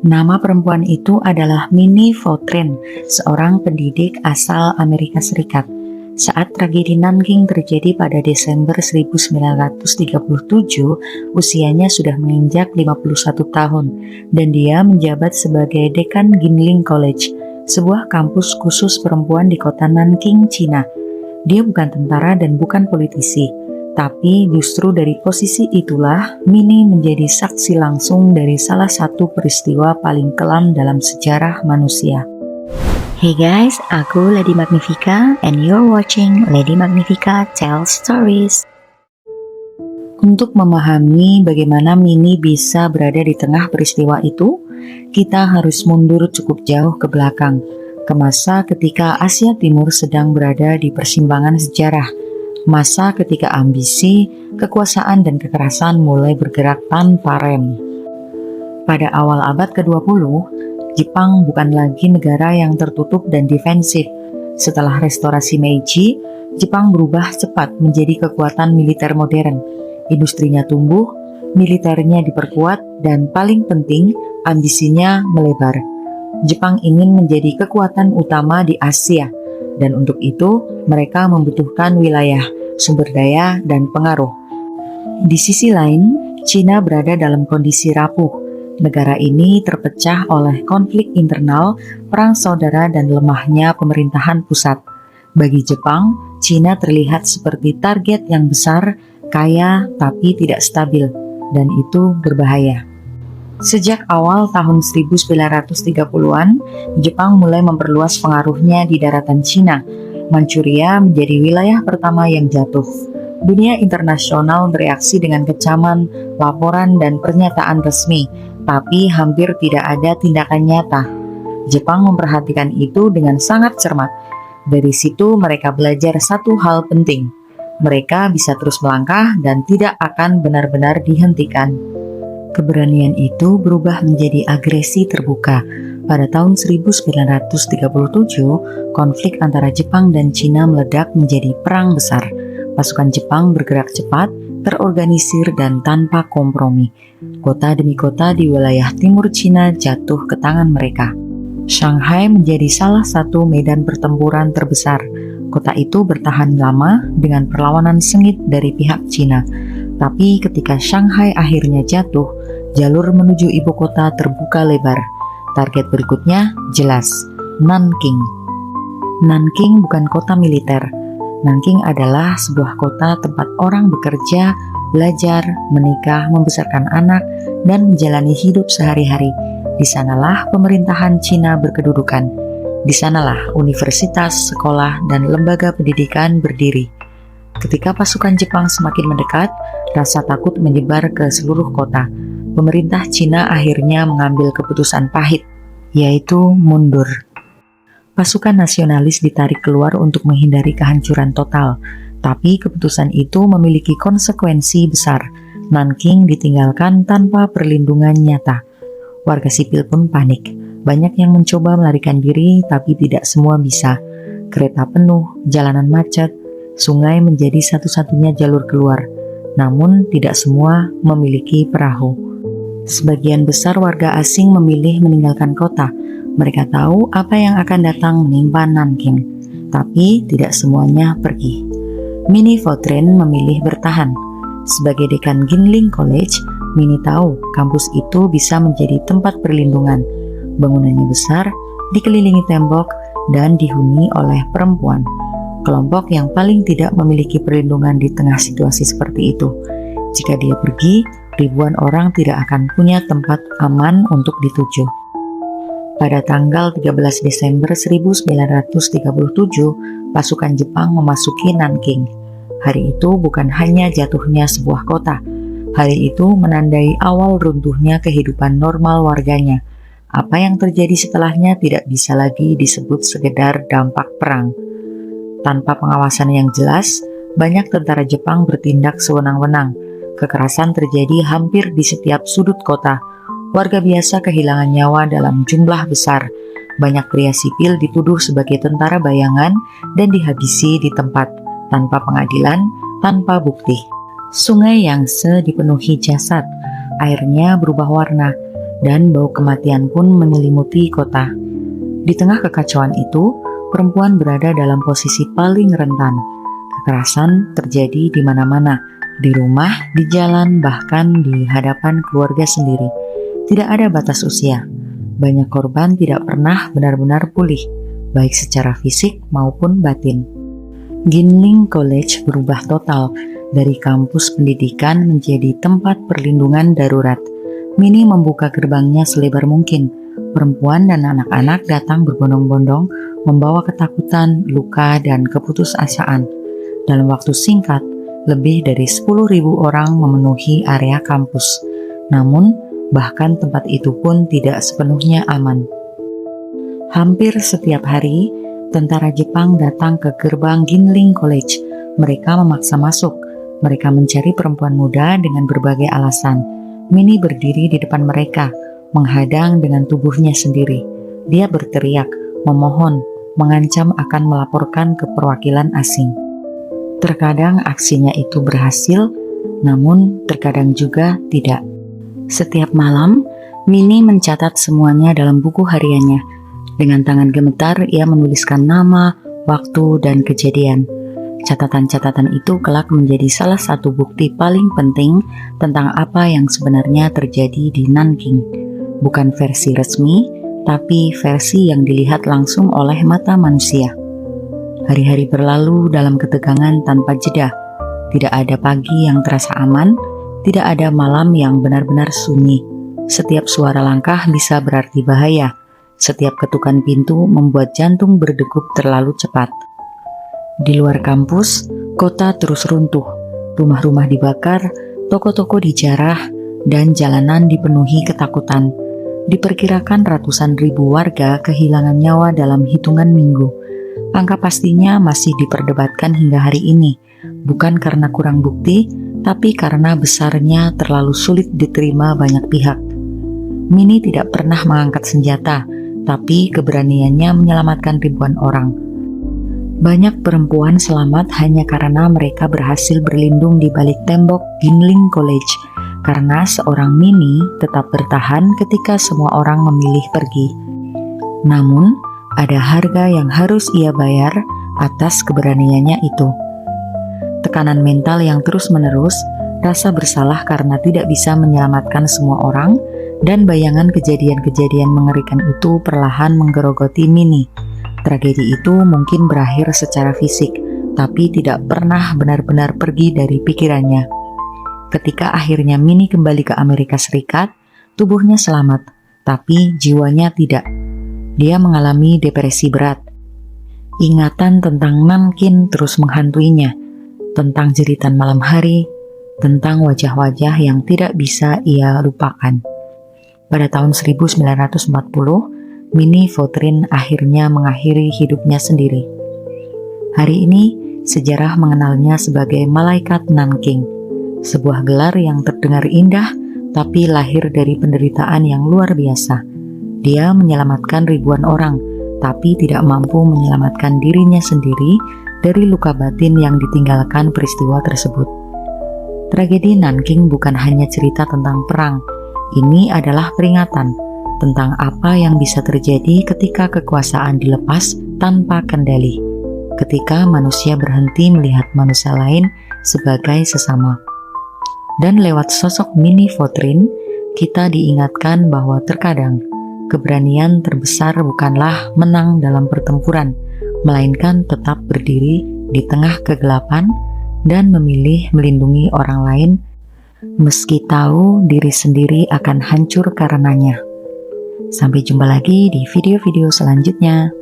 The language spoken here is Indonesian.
Nama perempuan itu adalah Minnie Vautrin, seorang pendidik asal Amerika Serikat. Saat tragedi Nanking terjadi pada Desember 1937, usianya sudah menginjak 51 tahun dan dia menjabat sebagai dekan Ginling College, sebuah kampus khusus perempuan di kota Nanking, Cina. Dia bukan tentara dan bukan politisi, tapi justru dari posisi itulah Minnie menjadi saksi langsung dari salah satu peristiwa paling kelam dalam sejarah manusia. Hey guys, aku Lady Magnifica and you're watching Lady Magnifica Tells Stories. Untuk memahami bagaimana Minnie bisa berada di tengah peristiwa itu, kita harus mundur cukup jauh ke belakang, ke masa ketika Asia Timur sedang berada di persimpangan sejarah, masa ketika ambisi, kekuasaan dan kekerasan mulai bergerak tanpa rem. Pada awal abad ke-20, Jepang bukan lagi negara yang tertutup dan defensif. Setelah restorasi Meiji, Jepang berubah cepat menjadi kekuatan militer modern. Industrinya tumbuh, militernya diperkuat, dan paling penting, ambisinya melebar. Jepang ingin menjadi kekuatan utama di Asia, dan untuk itu mereka membutuhkan wilayah, sumber daya, dan pengaruh. Di sisi lain, Cina berada dalam kondisi rapuh. Negara ini terpecah oleh konflik internal, perang saudara, dan lemahnya pemerintahan pusat. Bagi Jepang, Cina terlihat seperti target yang besar, kaya, tapi tidak stabil, dan itu berbahaya. Sejak awal tahun 1930-an, Jepang mulai memperluas pengaruhnya di daratan Cina. Manchuria menjadi wilayah pertama yang jatuh. Dunia internasional bereaksi dengan kecaman, laporan, dan pernyataan resmi, tapi hampir tidak ada tindakan nyata. Jepang memperhatikan itu dengan sangat cermat. Dari situ mereka belajar satu hal penting. Mereka bisa terus melangkah dan tidak akan benar-benar dihentikan. Keberanian itu berubah menjadi agresi terbuka. Pada tahun 1937, konflik antara Jepang dan Cina meledak menjadi perang besar. Pasukan Jepang bergerak cepat, terorganisir, dan tanpa kompromi. Kota demi kota di wilayah timur Cina jatuh ke tangan mereka. Shanghai menjadi salah satu medan pertempuran terbesar. Kota itu bertahan lama dengan perlawanan sengit dari pihak Cina. Tapi ketika Shanghai akhirnya jatuh, jalur menuju ibu kota terbuka lebar. Target berikutnya jelas, Nanking. Nanking bukan kota militer. Nanking adalah sebuah kota tempat orang bekerja, belajar, menikah, membesarkan anak, dan menjalani hidup sehari-hari. Di sanalah pemerintahan Cina berkedudukan. Di sanalah universitas, sekolah, dan lembaga pendidikan berdiri. Ketika pasukan Jepang semakin mendekat, rasa takut menyebar ke seluruh kota. Pemerintah Cina akhirnya mengambil keputusan pahit, yaitu mundur. Pasukan nasionalis ditarik keluar untuk menghindari kehancuran total, tapi keputusan itu memiliki konsekuensi besar. Nanking ditinggalkan tanpa perlindungan nyata. Warga sipil pun panik. Banyak yang mencoba melarikan diri, tapi tidak semua bisa. Kereta penuh, jalanan macet, sungai menjadi satu-satunya jalur keluar. Namun tidak semua memiliki perahu. Sebagian besar warga asing memilih meninggalkan kota. Mereka tahu apa yang akan datang menimpa Nanking, tapi tidak semuanya pergi. Minnie Vautrin memilih bertahan. Sebagai dekan Ginling College, Minnie tahu kampus itu bisa menjadi tempat perlindungan. Bangunannya besar, dikelilingi tembok, dan dihuni oleh perempuan. Kelompok yang paling tidak memiliki perlindungan di tengah situasi seperti itu. Jika dia pergi, ribuan orang tidak akan punya tempat aman untuk dituju. Pada tanggal 13 Desember 1937, pasukan Jepang memasuki Nanking. Hari itu bukan hanya jatuhnya sebuah kota. Hari itu menandai awal runtuhnya kehidupan normal warganya. Apa yang terjadi setelahnya tidak bisa lagi disebut sekedar dampak perang. Tanpa pengawasan yang jelas, banyak tentara Jepang bertindak sewenang-wenang. Kekerasan terjadi hampir di setiap sudut kota. Warga biasa kehilangan nyawa dalam jumlah besar. Banyak pria sipil dituduh sebagai tentara bayangan dan dihabisi di tempat, tanpa pengadilan, tanpa bukti. Sungai Yangtze dipenuhi jasad. Airnya berubah warna. dan bau kematian pun menyelimuti kota. Di tengah kekacauan itu, perempuan berada dalam posisi paling rentan. Kekerasan terjadi di mana-mana, di rumah, di jalan, bahkan di hadapan keluarga sendiri. Tidak ada batas usia. Banyak korban tidak pernah benar-benar pulih, baik secara fisik maupun batin. Ginling College berubah total dari kampus pendidikan menjadi tempat perlindungan darurat. Minnie membuka gerbangnya selebar mungkin. Perempuan dan anak-anak datang berbondong-bondong, membawa ketakutan, luka, dan keputusasaan. Dalam waktu singkat, lebih dari 10.000 orang memenuhi area kampus. Namun, bahkan tempat itu pun tidak sepenuhnya aman. Hampir setiap hari, tentara Jepang datang ke gerbang Ginling College. Mereka memaksa masuk. Mereka mencari perempuan muda dengan berbagai alasan. Minnie berdiri di depan mereka, menghadang dengan tubuhnya sendiri. Dia berteriak, memohon, mengancam akan melaporkan ke perwakilan asing. Terkadang aksinya itu berhasil, namun terkadang juga tidak. Setiap malam, Minnie mencatat semuanya dalam buku hariannya. Dengan tangan gemetar, ia menuliskan nama, waktu, dan kejadian. Catatan-catatan itu kelak menjadi salah satu bukti paling penting tentang apa yang sebenarnya terjadi di Nanking. Bukan versi resmi, tapi versi yang dilihat langsung oleh mata manusia. Hari-hari berlalu dalam ketegangan tanpa jeda. Tidak ada pagi yang terasa aman, tidak ada malam yang benar-benar sunyi. Setiap suara langkah bisa berarti bahaya. Setiap ketukan pintu membuat jantung berdegup terlalu cepat. Di luar kampus, kota terus runtuh. Rumah-rumah dibakar, toko-toko dijarah, dan jalanan dipenuhi ketakutan. Diperkirakan ratusan ribu warga kehilangan nyawa dalam hitungan minggu. Angka pastinya masih diperdebatkan hingga hari ini, bukan karena kurang bukti, tapi karena besarnya terlalu sulit diterima banyak pihak. Minnie tidak pernah mengangkat senjata, tapi keberaniannya menyelamatkan ribuan orang. Banyak perempuan selamat hanya karena mereka berhasil berlindung di balik tembok Ginling College, karena seorang Minnie tetap bertahan ketika semua orang memilih pergi. Namun, ada harga yang harus ia bayar atas keberaniannya itu. Tekanan mental yang terus-menerus, rasa bersalah karena tidak bisa menyelamatkan semua orang, dan bayangan kejadian-kejadian mengerikan itu perlahan menggerogoti Minnie. Tragedi itu mungkin berakhir secara fisik, tapi tidak pernah benar-benar pergi dari pikirannya. Ketika akhirnya Minnie kembali ke Amerika Serikat, tubuhnya selamat, tapi jiwanya tidak. Dia mengalami depresi berat. Ingatan tentang Nanking terus menghantuinya, tentang jeritan malam hari, tentang wajah-wajah yang tidak bisa ia lupakan. Pada tahun 1940, Minnie Vautrin akhirnya mengakhiri hidupnya sendiri. Hari ini, sejarah mengenalnya sebagai Malaikat Nanking, sebuah gelar yang terdengar indah, tapi lahir dari penderitaan yang luar biasa. Dia menyelamatkan ribuan orang, tapi tidak mampu menyelamatkan dirinya sendiri dari luka batin yang ditinggalkan peristiwa tersebut. Tragedi Nanking bukan hanya cerita tentang perang. Ini adalah peringatan tentang apa yang bisa terjadi ketika kekuasaan dilepas tanpa kendali, ketika manusia berhenti melihat manusia lain sebagai sesama. Dan lewat sosok Minnie Vautrin, kita diingatkan bahwa terkadang keberanian terbesar bukanlah menang dalam pertempuran, melainkan tetap berdiri di tengah kegelapan dan memilih melindungi orang lain meski tahu diri sendiri akan hancur karenanya. Sampai jumpa lagi di video-video selanjutnya.